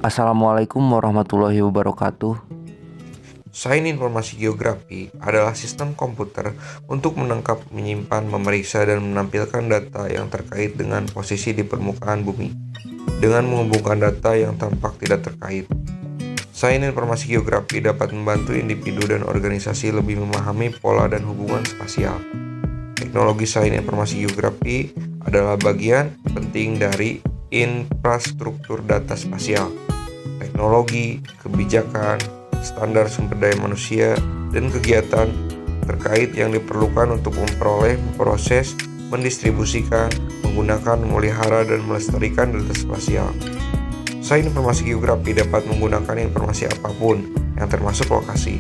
Assalamualaikum warahmatullahi wabarakatuh. Sains informasi geografi adalah sistem komputer untuk menangkap, menyimpan, memeriksa, dan menampilkan data yang terkait dengan posisi di permukaan bumi, dengan menghubungkan data yang tampak tidak terkait. Sains informasi geografi dapat membantu individu dan organisasi lebih memahami pola dan hubungan spasial. Teknologi sains informasi geografi adalah bagian penting dari infrastruktur data spasial, teknologi, kebijakan, standar sumber daya manusia, dan kegiatan terkait yang diperlukan untuk memperoleh, memproses, mendistribusikan, menggunakan, memelihara, dan melestarikan data spasial. Sains informasi geografi dapat menggunakan informasi apapun, yang termasuk lokasi.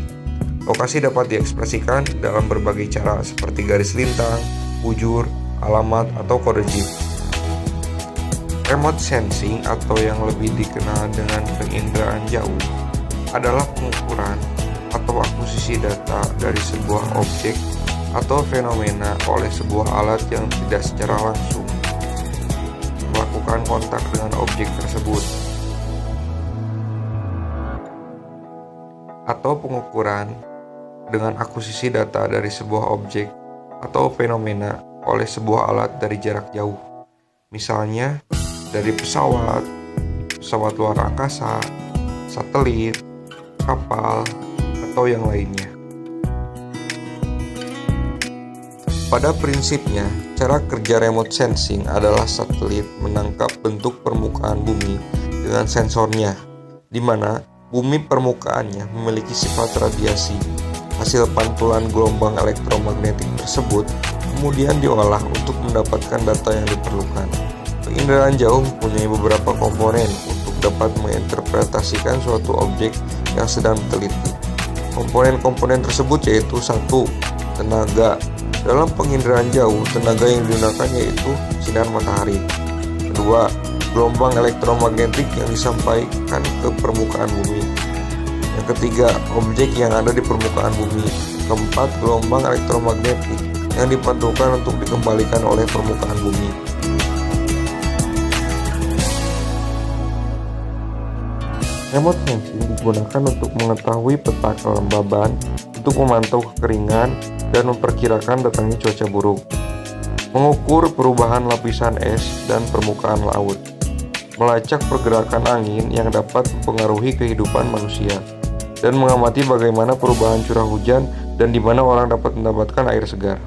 Lokasi dapat diekspresikan dalam berbagai cara seperti garis lintang, bujur, alamat, atau kode chip. Remote sensing atau yang lebih dikenal dengan penginderaan jauh adalah pengukuran atau akuisisi data dari sebuah objek atau fenomena oleh sebuah alat yang tidak secara langsung melakukan kontak dengan objek tersebut, atau pengukuran dengan akuisisi data dari sebuah objek atau fenomena oleh sebuah alat dari jarak jauh, misalnya dari pesawat luar angkasa, satelit, kapal, atau yang lainnya. Pada prinsipnya, cara kerja remote sensing adalah satelit menangkap bentuk permukaan bumi dengan sensornya, di mana bumi permukaannya memiliki sifat radiasi. Hasil pantulan gelombang elektromagnetik tersebut kemudian diolah untuk mendapatkan data yang diperlukan. Penginderaan jauh mempunyai beberapa komponen untuk dapat menginterpretasikan suatu objek yang sedang diteliti. Komponen-komponen tersebut yaitu 1. Tenaga. Dalam penginderaan jauh, tenaga yang digunakan yaitu sinar matahari. 2. Gelombang elektromagnetik yang disampaikan ke permukaan bumi. Yang ketiga, objek yang ada di permukaan bumi. 4. Gelombang elektromagnetik yang dipantulkan untuk dikembalikan oleh permukaan bumi. Remote sensing digunakan untuk mengetahui peta kelembaban, untuk memantau kekeringan, dan memperkirakan datangnya cuaca buruk, mengukur perubahan lapisan es dan permukaan laut, melacak pergerakan angin yang dapat mempengaruhi kehidupan manusia, dan mengamati bagaimana perubahan curah hujan dan di mana orang dapat mendapatkan air segar.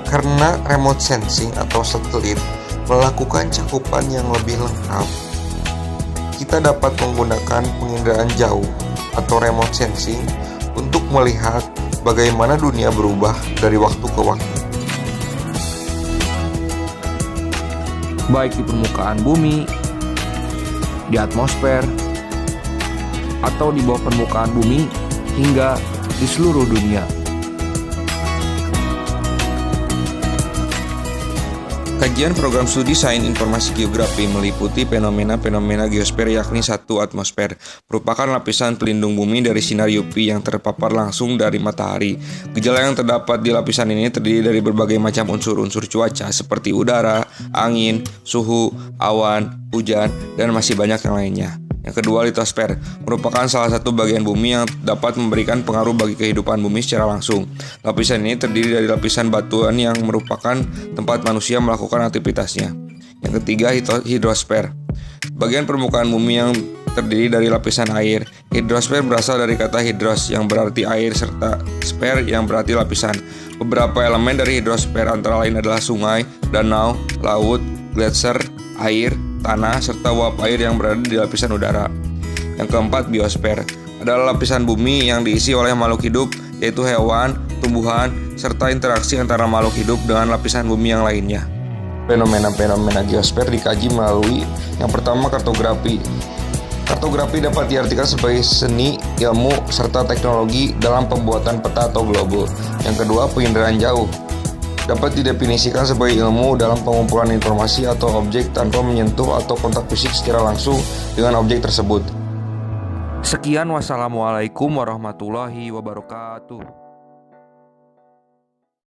Karena remote sensing atau satelit melakukan cakupan yang lebih lengkap, kita dapat menggunakan penginderaan jauh atau remote sensing untuk melihat bagaimana dunia berubah dari waktu ke waktu. Baik di permukaan bumi, di atmosfer, atau di bawah permukaan bumi, hingga di seluruh dunia. Kajian program studi Sains Informasi Geografi meliputi fenomena-fenomena geosfer yakni 1. Atmosfer merupakan lapisan pelindung bumi dari sinar UV yang terpapar langsung dari matahari. Gejala yang terdapat di lapisan ini terdiri dari berbagai macam unsur-unsur cuaca seperti udara, angin, suhu, awan, hujan, dan masih banyak yang lainnya. Yang kedua, litosfer merupakan salah satu bagian bumi yang dapat memberikan pengaruh bagi kehidupan bumi secara langsung. Lapisan ini terdiri dari lapisan batuan yang merupakan tempat manusia melakukan aktivitasnya. Yang ketiga, hidrosfer, bagian permukaan bumi yang terdiri dari lapisan air. Hidrosfer berasal dari kata hidros yang berarti air serta sfer yang berarti lapisan. Beberapa elemen dari hidrosfer antara lain adalah sungai, danau, laut, gletser, air, tanah, serta uap air yang berada di lapisan udara. Yang keempat, biosfer adalah lapisan bumi yang diisi oleh makhluk hidup, yaitu hewan, tumbuhan, serta interaksi antara makhluk hidup dengan lapisan bumi yang lainnya. Fenomena-fenomena geosfer dikaji melalui yang pertama, kartografi. Kartografi dapat diartikan sebagai seni, ilmu, serta teknologi dalam pembuatan peta atau globe. Yang kedua, penginderaan jauh dapat didefinisikan sebagai ilmu dalam pengumpulan informasi atau objek tanpa menyentuh atau kontak fisik secara langsung dengan objek tersebut. Sekian, wassalamualaikum warahmatullahi wabarakatuh.